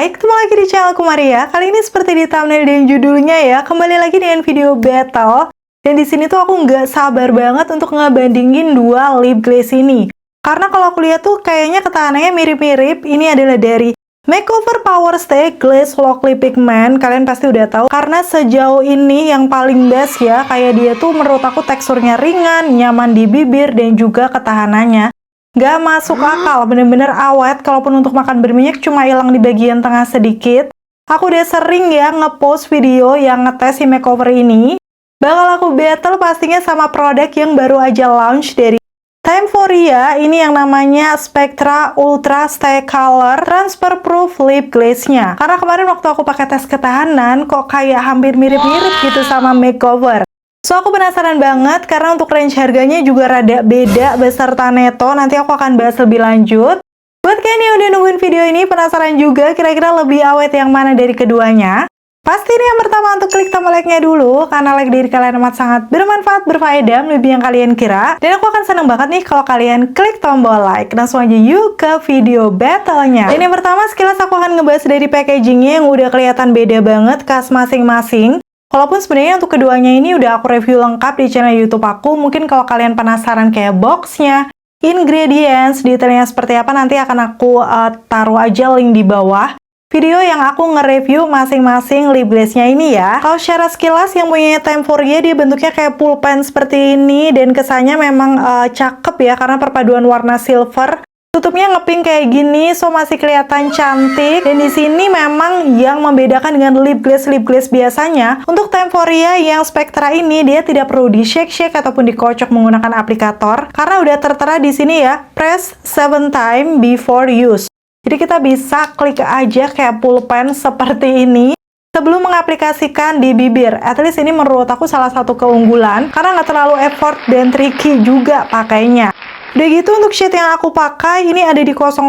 Hai, ketemu lagi di channel aku Maria. Kali ini seperti di thumbnail dan judulnya ya, kembali lagi dengan video battle. Dan di sini tuh aku nggak sabar banget untuk ngebandingin dua lip glaze ini. Karena kalau aku lihat tuh kayaknya ketahanannya mirip-mirip. Ini adalah dari Makeover Power Stay Glaze Lock Lip Pigment. Kalian pasti udah tahu karena sejauh ini yang paling best ya, kayak dia tuh menurut aku teksturnya ringan, nyaman di bibir dan juga ketahanannya nggak masuk akal, bener-bener awet. Kalaupun untuk makan berminyak cuma hilang di bagian tengah sedikit. Aku udah sering ya ngepost video yang ngetes si makeover ini. Bakal aku battle pastinya sama produk yang baru aja launch dari Timeforia. Ini yang namanya Spectra Ultra Stay Color Transfer Proof Lip Glaze-nya. Karena kemarin waktu aku pakai tes ketahanan kok kayak hampir mirip-mirip gitu sama makeover. So, aku penasaran banget karena untuk range harganya juga rada beda beserta neto. Nanti aku akan bahas lebih lanjut. Buat kalian yang udah nungguin video ini, penasaran juga kira-kira lebih awet yang mana dari keduanya? Pasti ini yang pertama untuk klik tombol like-nya dulu, karena like dari kalian amat sangat bermanfaat, berfaedah, lebih yang kalian kira. Dan aku akan seneng banget nih kalau kalian klik tombol like. Langsung aja yuk ke video battle-nya. Dan yang pertama, sekilas aku akan ngebahas dari packaging-nya yang udah kelihatan beda banget khas masing-masing. Walaupun sebenarnya untuk keduanya ini udah aku review lengkap di channel YouTube aku. Mungkin kalau kalian penasaran kayak boxnya, ingredients, detailnya seperti apa, nanti akan aku taruh aja link di bawah video yang aku nge-review masing-masing lip glaze-nya ini ya. Kalau secara sekilas yang punya Timeforia dia bentuknya kayak pulpen seperti ini dan kesannya memang cakep ya karena perpaduan warna silver. Tutupnya ngepink kayak gini, so masih kelihatan cantik. Dan di sini memang yang membedakan dengan lip glaze biasanya, untuk Timeforia yang Spectra ini dia tidak perlu di shake ataupun dikocok menggunakan aplikator, karena udah tertera di sini ya, press 7 times before use. Jadi kita bisa klik aja kayak pulpen seperti ini sebelum mengaplikasikan di bibir. At least ini menurut aku salah satu keunggulan karena nggak terlalu effort dan tricky juga pakainya. Udah gitu untuk shade yang aku pakai ini ada di 004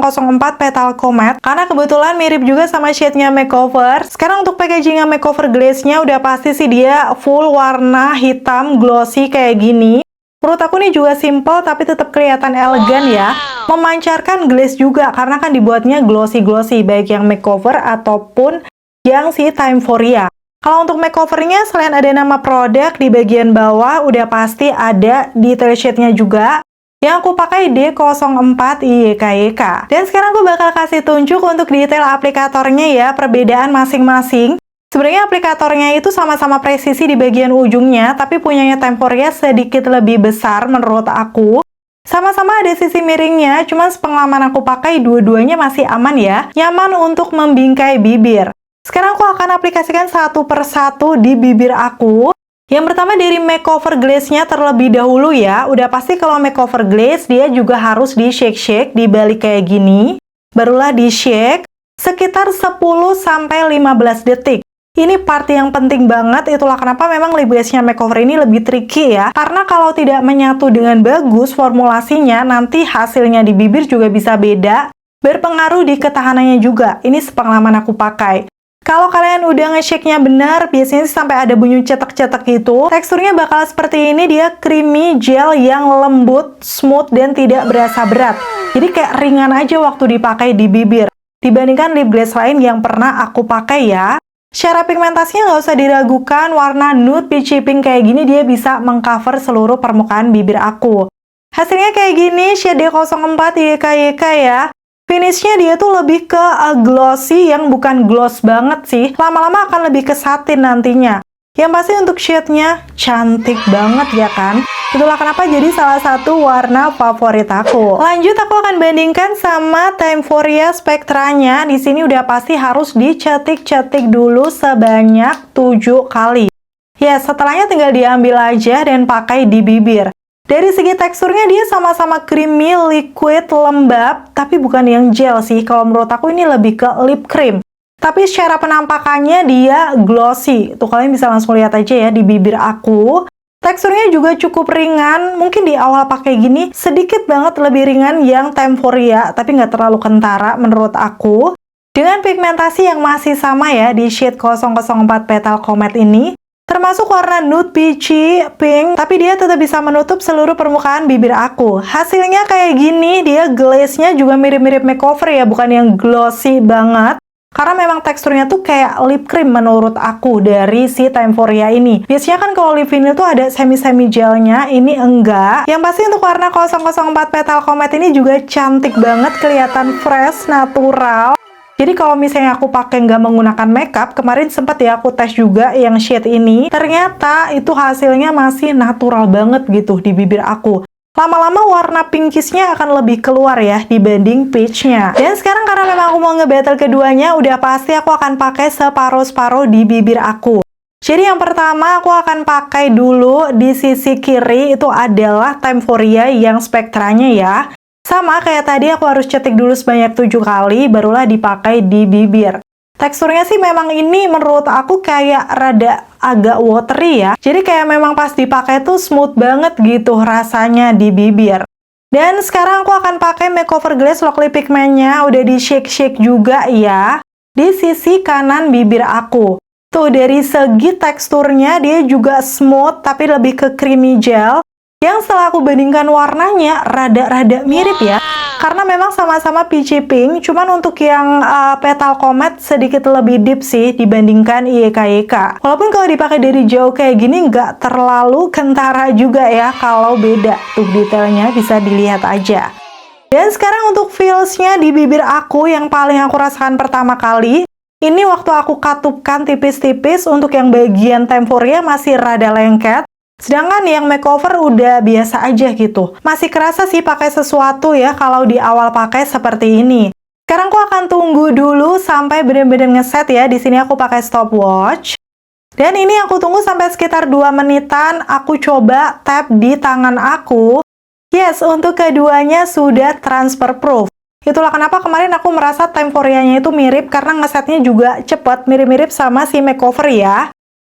Petal Comet karena kebetulan mirip juga sama shade-nya makeover. Sekarang untuk packaging-nya makeover glaze-nya udah pasti sih dia full warna hitam glossy kayak gini. Menurut aku ini juga simple tapi tetap kelihatan elegan ya. Memancarkan glaze juga karena kan dibuatnya glossy baik yang makeover ataupun yang si Timeforia. Kalau untuk makeovernya selain ada nama produk di bagian bawah udah pasti ada detail shade-nya juga. Yang aku pakai D04 YKYK. Dan sekarang aku bakal kasih tunjuk untuk detail aplikatornya ya, perbedaan masing-masing. Sebenarnya aplikatornya itu sama-sama presisi di bagian ujungnya, tapi punyanya Timeforia sedikit lebih besar menurut aku. Sama-sama ada sisi miringnya, cuman sepengalaman aku pakai dua-duanya masih aman ya, nyaman untuk membingkai bibir. Sekarang aku akan aplikasikan satu persatu di bibir aku. Yang pertama dari makeover glaze-nya terlebih dahulu ya. Udah pasti kalau makeover glaze dia juga harus di shake dibalik kayak gini. Barulah di shake sekitar 10-15 detik. Ini part yang penting banget, itulah kenapa memang lip glaze-nya makeover ini lebih tricky ya. Karena kalau tidak menyatu dengan bagus formulasinya, nanti hasilnya di bibir juga bisa beda. Berpengaruh di ketahanannya juga. Ini sepengalaman aku pakai. Kalau kalian udah nge-shake-nya benar, biasanya sampai ada bunyi cetek-cetek gitu. Teksturnya bakal seperti ini, dia creamy gel yang lembut, smooth, dan tidak berasa berat. Jadi kayak ringan aja waktu dipakai di bibir. Dibandingkan lip glaze lain yang pernah aku pakai ya. Secara pigmentasinya nggak usah diragukan, warna nude peachy pink kayak gini dia bisa mengcover seluruh permukaan bibir aku. Hasilnya kayak gini, shade D04 YKYK ya. Finishnya dia tuh lebih ke glossy yang bukan gloss banget sih. Lama-lama akan lebih ke satin nantinya. Yang pasti untuk shade-nya cantik banget ya kan? Itulah kenapa jadi salah satu warna favorit aku. Lanjut aku akan bandingkan sama Timeforia Spectra-nya. Di sini udah pasti harus dicetik-cetik dulu sebanyak 7 kali. Ya, setelahnya tinggal diambil aja dan pakai di bibir. Dari segi teksturnya dia sama-sama creamy, liquid, lembab, tapi bukan yang gel sih. Kalau menurut aku ini lebih ke lip cream. Tapi secara penampakannya dia glossy. Tuh kalian bisa langsung lihat aja ya di bibir aku. Teksturnya juga cukup ringan. Mungkin di awal pakai gini sedikit banget lebih ringan yang Timeforia, tapi nggak terlalu kentara menurut aku. Dengan pigmentasi yang masih sama ya di shade 004 Petal Comet ini. Termasuk warna nude peachy pink, tapi dia tetap bisa menutup seluruh permukaan bibir aku. Hasilnya kayak gini, dia glaze-nya juga mirip-mirip makeover ya, bukan yang glossy banget. Karena memang teksturnya tuh kayak lip cream menurut aku dari si Timeforia ini. Biasanya kan kalau lip vinyl tuh ada semi-semi gelnya, ini enggak. Yang pasti untuk warna 004 Petal Comet ini juga cantik banget, kelihatan fresh, natural. Jadi kalau misalnya aku pakai nggak menggunakan makeup, kemarin sempet ya aku tes juga yang shade ini. Ternyata itu hasilnya masih natural banget gitu di bibir aku. Lama-lama warna pinkisnya akan lebih keluar ya dibanding peachnya. Dan sekarang karena memang aku mau nge-battle keduanya, udah pasti aku akan pakai separuh-separuh di bibir aku. Jadi yang pertama aku akan pakai dulu di sisi kiri itu adalah Timeforia yang spektranya ya. Sama kayak tadi aku harus cetik dulu sebanyak 7 kali barulah dipakai di bibir. Teksturnya sih memang ini menurut aku kayak rada agak watery ya. Jadi kayak memang pas dipakai tuh smooth banget gitu rasanya di bibir. Dan sekarang aku akan pakai makeover glaze lock lip pigmentnya. Udah di shake-shake juga ya. Di sisi kanan bibir aku. Tuh dari segi teksturnya dia juga smooth tapi lebih ke creamy gel. Yang setelah aku bandingkan warnanya rada-rada mirip ya. Karena memang sama-sama peachy pink, cuman untuk yang Petal Comet sedikit lebih deep sih dibandingkan IEK-IEK. Walaupun kalau dipakai dari jauh kayak gini nggak terlalu kentara juga ya kalau beda. Tuh detailnya bisa dilihat aja. Dan sekarang untuk feelsnya di bibir aku yang paling aku rasakan pertama kali, ini waktu aku katupkan tipis-tipis untuk yang bagian Timeforia masih rada lengket. Sedangkan yang makeover udah biasa aja gitu. Masih kerasa sih pakai sesuatu ya kalau di awal pakai seperti ini. Sekarang aku akan tunggu dulu sampai bener-bener ngeset ya. Di sini aku pakai stopwatch. Dan ini aku tunggu sampai sekitar 2 menitan. Aku coba tap di tangan aku. Yes, untuk keduanya sudah transfer proof. Itulah kenapa kemarin aku merasa Timeforianya itu mirip karena ngesetnya juga cepet, mirip-mirip sama si makeover ya.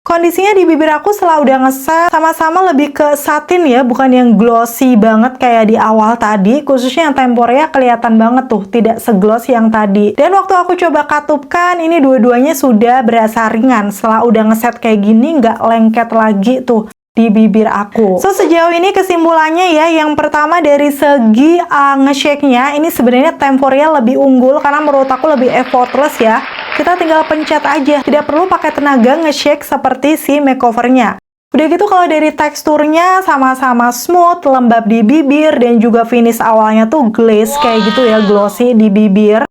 Kondisinya di bibir aku setelah udah ngeset, sama-sama lebih ke satin ya, bukan yang glossy banget kayak di awal tadi. Khususnya yang Timeforia kelihatan banget tuh, tidak seglossy yang tadi. Dan waktu aku coba katupkan, ini dua-duanya sudah berasa ringan. Setelah udah ngeset kayak gini, nggak lengket lagi tuh di bibir aku. So, sejauh ini kesimpulannya ya, yang pertama dari segi nge-shake-nya, ini sebenarnya Timeforia lebih unggul karena menurut aku lebih effortless ya. Kita tinggal pencet aja, tidak perlu pakai tenaga nge-shake seperti si makeovernya. Udah gitu kalau dari teksturnya sama-sama smooth, lembab di bibir, dan juga finish awalnya tuh glaze kayak gitu ya, glossy di bibir.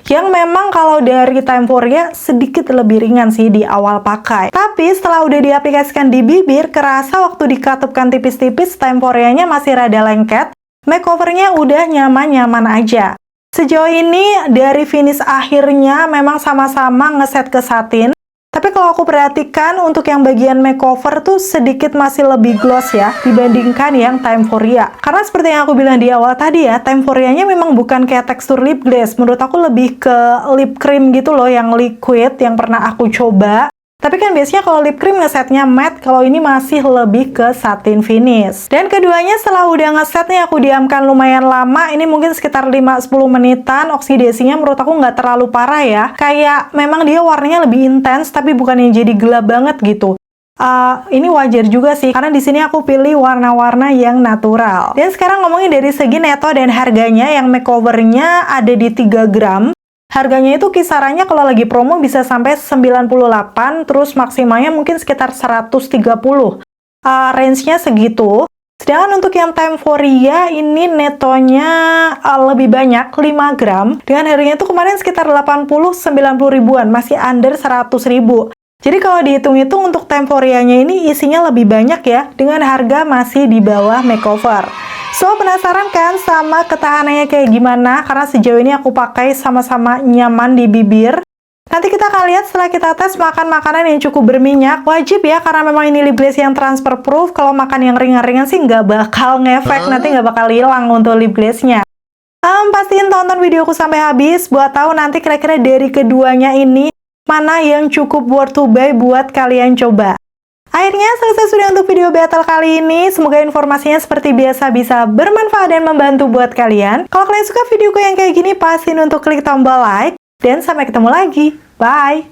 Yang memang kalau dari Timeforia sedikit lebih ringan sih di awal pakai. Tapi setelah udah diaplikasikan di bibir, kerasa waktu dikatupkan tipis-tipis, Timeforianya masih rada lengket. Makeovernya udah nyaman-nyaman aja. Sejauh ini dari finish akhirnya memang sama-sama ngeset ke satin. Tapi kalau aku perhatikan untuk yang bagian makeover tuh sedikit masih lebih gloss ya dibandingkan yang Timeforia. Karena seperti yang aku bilang di awal tadi ya, Timeforianya memang bukan kayak tekstur lip glaze. Menurut aku lebih ke lip cream gitu loh yang liquid yang pernah aku coba. Tapi kan biasanya kalau lip cream ngesetnya matte, kalau ini masih lebih ke satin finish. Dan keduanya setelah udah ngeset nih aku diamkan lumayan lama, ini mungkin sekitar 5-10 menitan, oksidasinya menurut aku nggak terlalu parah ya. Kayak memang dia warnanya lebih intens, tapi bukan yang jadi gelap banget gitu. Ini wajar juga sih, karena di sini aku pilih warna-warna yang natural. Dan sekarang ngomongin dari segi neto dan harganya, yang makeovernya ada di 3 gram. Harganya itu kisarannya kalau lagi promo bisa sampai 98, terus maksimalnya mungkin sekitar 130. Range-nya segitu. Sedangkan untuk yang Timeforia ini netonya lebih banyak, 5 gram. Dengan harganya itu kemarin sekitar 80-90 ribuan, masih under 100 ribu. Jadi kalau dihitung-hitung untuk Timeforianya ini isinya lebih banyak ya, dengan harga masih di bawah makeover. So, penasaran kan sama ketahanannya kayak gimana? Karena sejauh ini aku pakai sama-sama nyaman di bibir. Nanti kita akan lihat setelah kita tes makan makanan yang cukup berminyak. Wajib ya, karena memang ini lip glaze yang transfer proof. Kalau makan yang ringan-ringan sih nggak bakal ngefek, nanti nggak bakal hilang untuk lip glaze-nya. Pastiin tonton videoku sampai habis buat tahu nanti kira-kira dari keduanya ini mana yang cukup worth to buy buat kalian coba. Akhirnya selesai sudah untuk video battle kali ini. Semoga informasinya seperti biasa bisa bermanfaat dan membantu buat kalian. Kalau kalian suka videoku yang kayak gini, pastiin untuk klik tombol like. Dan sampai ketemu lagi. Bye!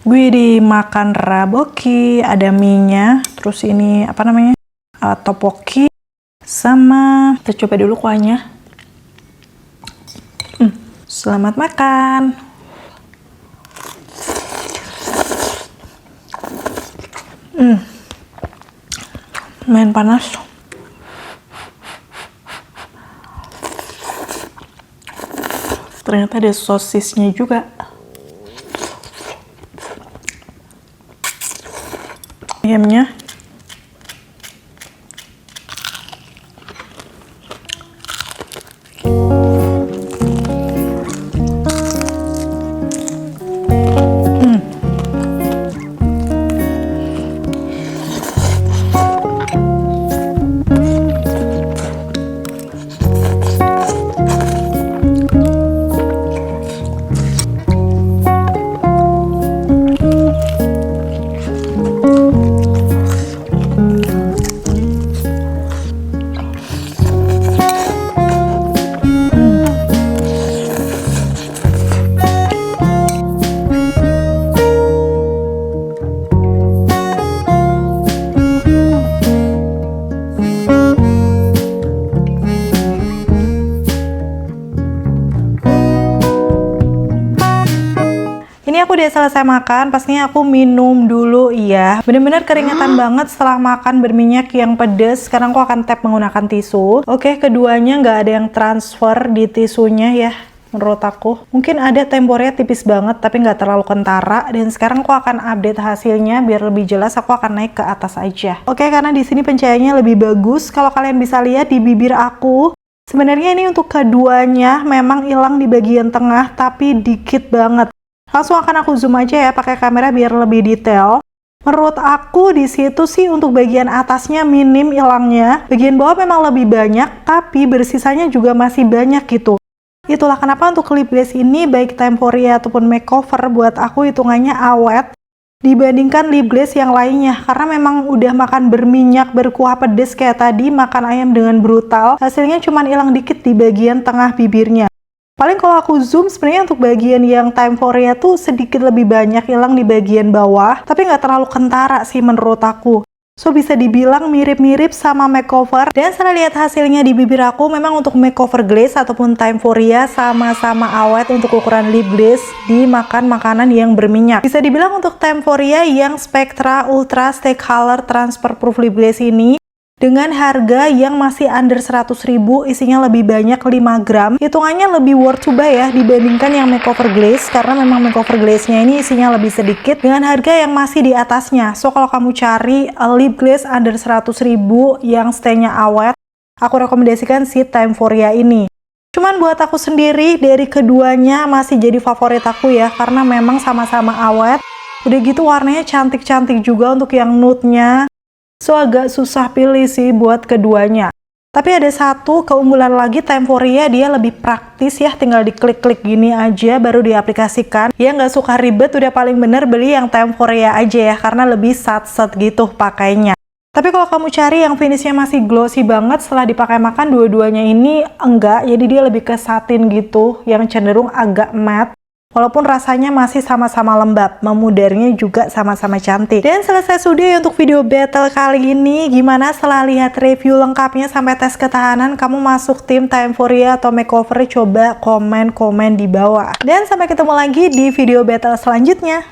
Gue dimakan raboki, ada mie-nya. Terus ini, apa namanya? Topoki. Sama, kita coba dulu kuahnya. Selamat makan! Lumayan panas. Ternyata ada sosisnya juga. Ayamnya aku udah selesai makan, pastinya aku minum dulu ya. Bener-bener keringetan banget setelah makan berminyak yang pedes. Sekarang aku akan tap menggunakan tisu. Oke, keduanya nggak ada yang transfer di tisunya ya. Menurut aku, mungkin ada tempornya tipis banget, tapi nggak terlalu kentara. Dan sekarang aku akan update hasilnya biar lebih jelas. Aku akan naik ke atas aja. Oke, karena di sini pencahayaannya lebih bagus. Kalau kalian bisa lihat di bibir aku, sebenarnya ini untuk keduanya memang hilang di bagian tengah, tapi dikit banget. Langsung akan aku zoom aja ya pakai kamera biar lebih detail. Menurut aku di situ sih untuk bagian atasnya minim hilangnya. Bagian bawah memang lebih banyak, tapi bersisanya juga masih banyak gitu. Itulah kenapa untuk lip glaze ini baik Temporia ataupun makeover buat aku hitungannya awet dibandingkan lip glaze yang lainnya. Karena memang udah makan berminyak, berkuah pedes kayak tadi, makan ayam dengan brutal. Hasilnya cuma hilang dikit di bagian tengah bibirnya. Paling kalau aku zoom sebenarnya untuk bagian yang Temporia tuh sedikit lebih banyak hilang di bagian bawah, tapi nggak terlalu kentara sih menurut aku. So bisa dibilang mirip-mirip sama makeover. Dan setelah lihat hasilnya di bibir aku, memang untuk makeover glaze ataupun Temporia sama-sama awet untuk ukuran lip glaze dimakan makanan yang berminyak. Bisa dibilang untuk Temporia yang Spectra Ultra Stay Color Transfer Proof Lip Glaze ini dengan harga yang masih under 100.000, isinya lebih banyak 5 gram, hitungannya lebih worth to buy ya dibandingkan yang makeover glaze, karena memang makeover glaze-nya ini isinya lebih sedikit dengan harga yang masih di atasnya. So kalau kamu cari lip glaze under 100.000 yang stay-nya awet, aku rekomendasikan si Temporia ini. Cuman buat aku sendiri dari keduanya masih jadi favorit aku ya, karena memang sama-sama awet. Udah gitu warnanya cantik-cantik juga untuk yang nude-nya. So agak susah pilih sih buat keduanya. Tapi ada satu keunggulan lagi Temporia, dia lebih praktis ya, tinggal diklik-klik gini aja baru diaplikasikan. Ya nggak suka ribet, udah paling bener beli yang Temporia aja ya, karena lebih sat-set gitu pakainya. Tapi kalau kamu cari yang finishnya masih glossy banget setelah dipakai makan, dua-duanya ini enggak, jadi dia lebih ke satin gitu, yang cenderung agak matte. Walaupun rasanya masih sama-sama lembab, memudarnya juga sama-sama cantik. Dan selesai sudah untuk video battle kali ini. Gimana setelah lihat review lengkapnya sampai tes ketahanan, kamu masuk tim Temporia atau makeover? Coba komen-komen di bawah. Dan sampai ketemu lagi di video battle selanjutnya.